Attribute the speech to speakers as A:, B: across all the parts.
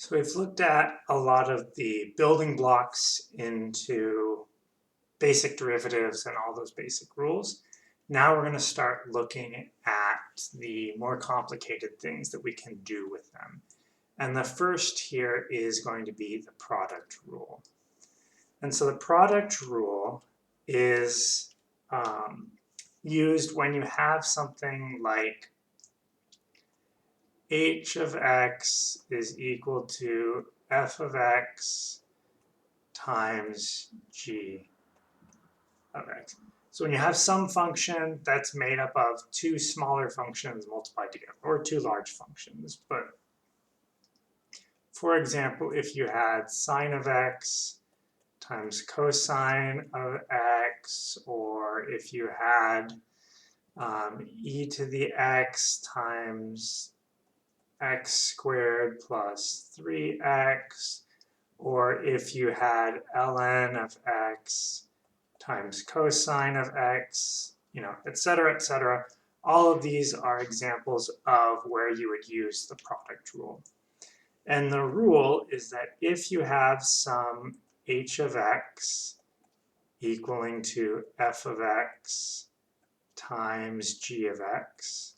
A: So we've looked at a lot of the building blocks into basic derivatives and all those basic rules. Now we're going to start looking at the more complicated things that we can do with them. And the first here is going to be the product rule. And so the product rule is used when you have something like h of x is equal to f of x times g of x. So when you have some function that's made up of two smaller functions multiplied together, or two large functions, but for example, if you had sine of x times cosine of x, or if you had e to the x times x squared plus 3x, or if you had ln of x times cosine of x, et cetera, all of these are examples of where you would use the product rule. And the rule is that if you have some h of x equaling to f of x times g of x,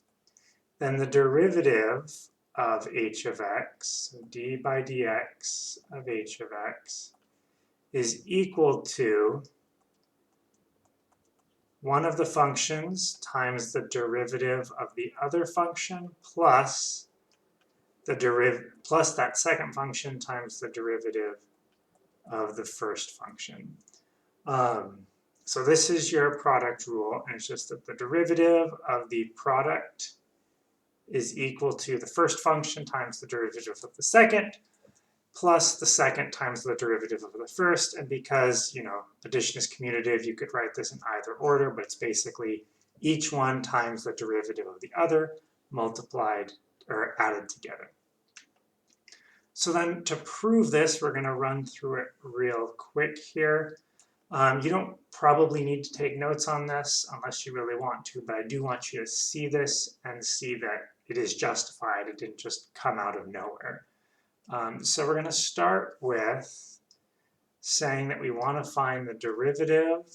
A: then the derivative of h of x, so d by dx of h of x, is equal to one of the functions times the derivative of the other function plus that second function times the derivative of the first function. So this is your product rule, and it's just that the derivative of the product is equal to the first function times the derivative of the second, plus the second times the derivative of the first. And because, addition is commutative, you could write this in either order, but it's basically each one times the derivative of the other multiplied or added together. So then to prove this, we're going to run through it real quick here. You don't probably need to take notes on this unless you really want to, but I do want you to see this and see that it is justified. It didn't just come out of nowhere. So we're going to start with saying that we want to find the derivative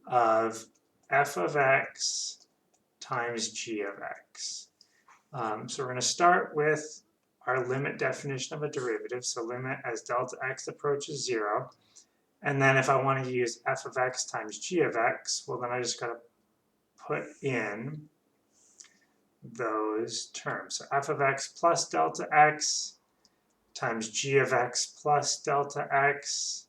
A: of f of x times g of x. So we're going to start with our limit definition of a derivative, so limit as delta x approaches 0. And then if I want to use f of x times g of x, well then I just got to put in those terms. So f of x plus delta x times g of x plus delta x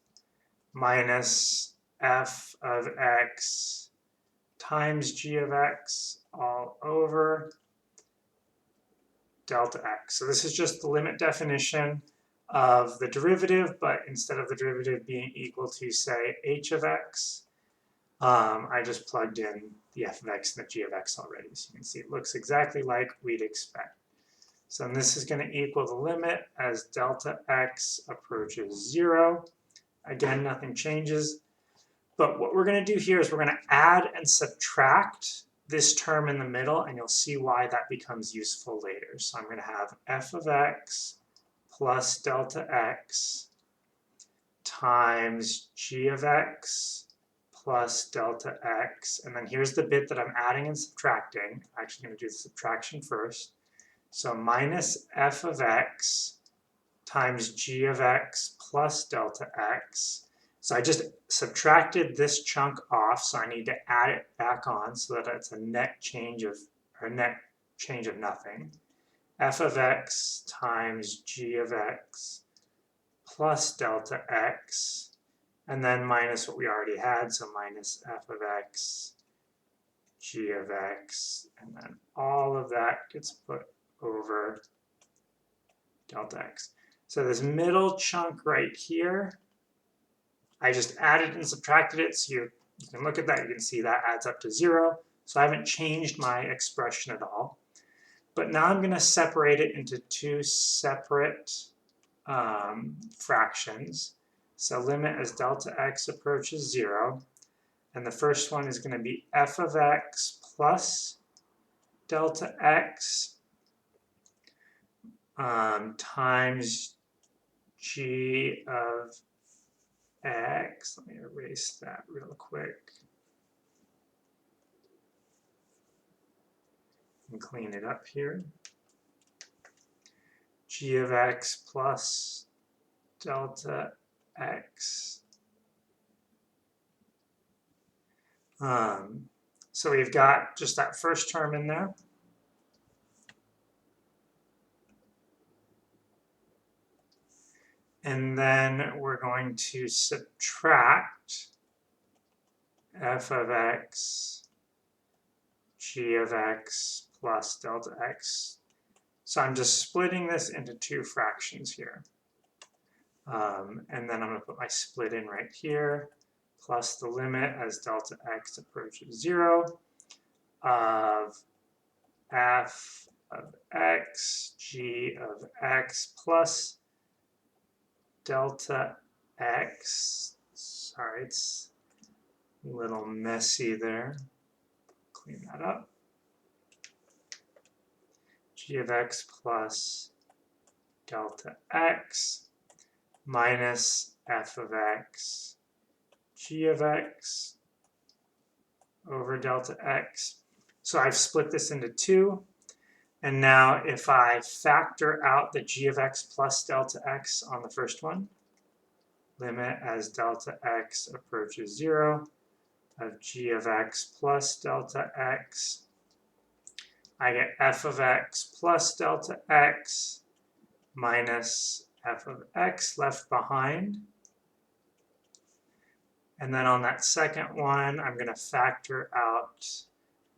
A: minus f of x times g of x all over delta x. So this is just the limit definition of the derivative, but instead of the derivative being equal to, say, h of x, I just plugged in the f of x and the g of x already. So you can see it looks exactly like we'd expect. So this is going to equal the limit as delta x approaches 0. Again, nothing changes. But what we're going to do here is we're going to add and subtract this term in the middle, and you'll see why that becomes useful later. So I'm going to have f of x plus delta x times g of x plus delta x. And then here's the bit that I'm adding and subtracting. I'm actually going to do the subtraction first. So minus f of x times g of x plus delta x. So I just subtracted this chunk off, so I need to add it back on so that it's a net change of nothing. F of x times g of x plus delta x, and then minus what we already had, so minus f of x, g of x, and then all of that gets put over delta x. So this middle chunk right here, I just added and subtracted it, so you can look at that, you can see that adds up to 0. So I haven't changed my expression at all. But now I'm going to separate it into two separate fractions. So limit as delta x approaches 0. And the first one is going to be f of x plus delta x times g of x. Let me erase that real quick and clean it up here. G of x plus delta x. So we've got just that first term in there. And then we're going to subtract f of x, g of x plus delta x. So I'm just splitting this into two fractions here. And then I'm going to put my split in right here, plus the limit as delta x approaches 0 of f of x, g of x plus delta x. Sorry, it's a little messy there. Clean that up. G of x plus delta x minus f of x, g of x over delta x. So I've split this into two. And now if I factor out the g of x plus delta x on the first one, limit as delta x approaches 0 of g of x plus delta x, I get f of x plus delta x minus f of x left behind. And then on that second one, I'm going to factor out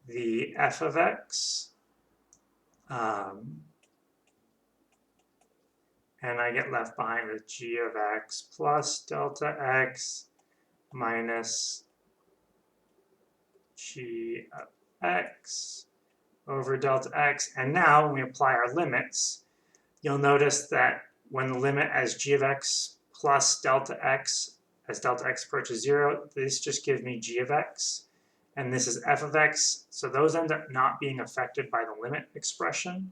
A: the f of x. And I get left behind with g of x plus delta x minus g of x over delta x. And now when we apply our limits, you'll notice that when the limit as g of x plus delta x as delta x approaches 0, this just gives me g of x. And this is f of x. So those end up not being affected by the limit expression.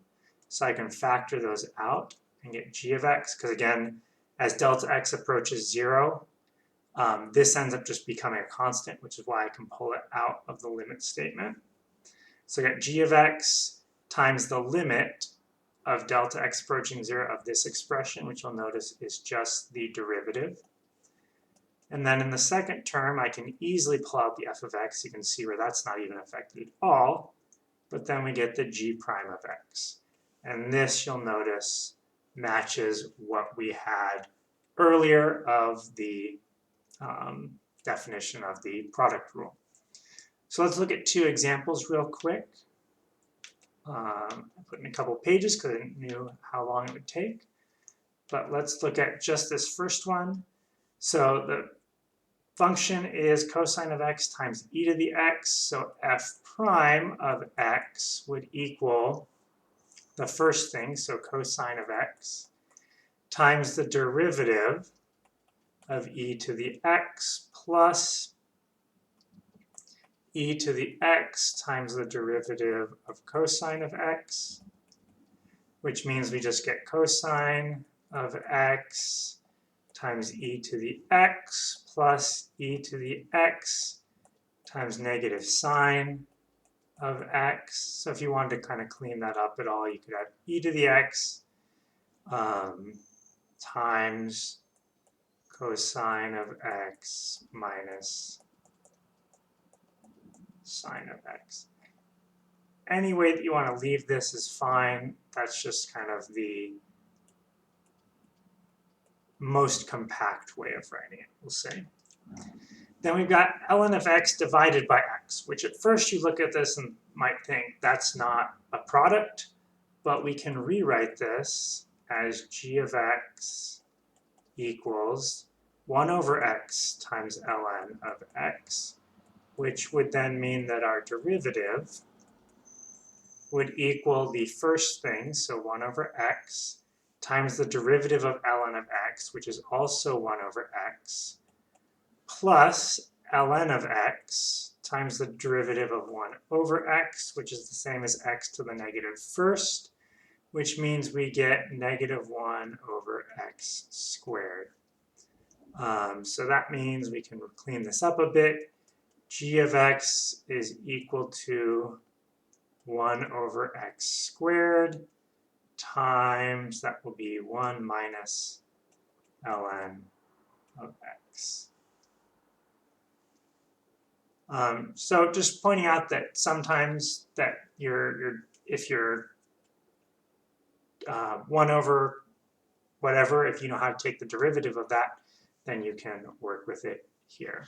A: So I can factor those out and get g of x, because again, as delta x approaches 0, this ends up just becoming a constant, which is why I can pull it out of the limit statement. So I get g of x times the limit of delta x approaching 0 of this expression, which you'll notice is just the derivative. And then in the second term, I can easily pull out the f of x. You can see where that's not even affected at all. But then we get the g prime of x. And this, you'll notice, matches what we had earlier of the definition of the product rule. So let's look at two examples real quick. I put in a couple pages because I knew how long it would take. But let's look at just this first one. So the function is cosine of x times e to the x. So f prime of x would equal the first thing, so cosine of x, times the derivative of e to the x plus e to the x times the derivative of cosine of x, which means we just get cosine of x times e to the x plus e to the x times negative sine of x. So if you wanted to kind of clean that up at all, you could have e to the x times cosine of x minus sine of x. Any way that you want to leave this is fine. That's just kind of the most compact way of writing it, we'll say. Then we've got ln of x divided by x, which at first you look at this and might think that's not a product, but we can rewrite this as g of x equals 1 over x times ln of x, which would then mean that our derivative would equal the first thing, so 1 over x, times the derivative of ln of x, which is also 1 over x, plus ln of x times the derivative of 1 over x, which is the same as x to the negative first, which means we get -1 over x squared. So that means we can clean this up a bit. G of x is equal to 1 over x squared times, that will be 1 minus ln of x. So just pointing out that sometimes that if you're 1 over whatever, if you know how to take the derivative of that, then you can work with it here.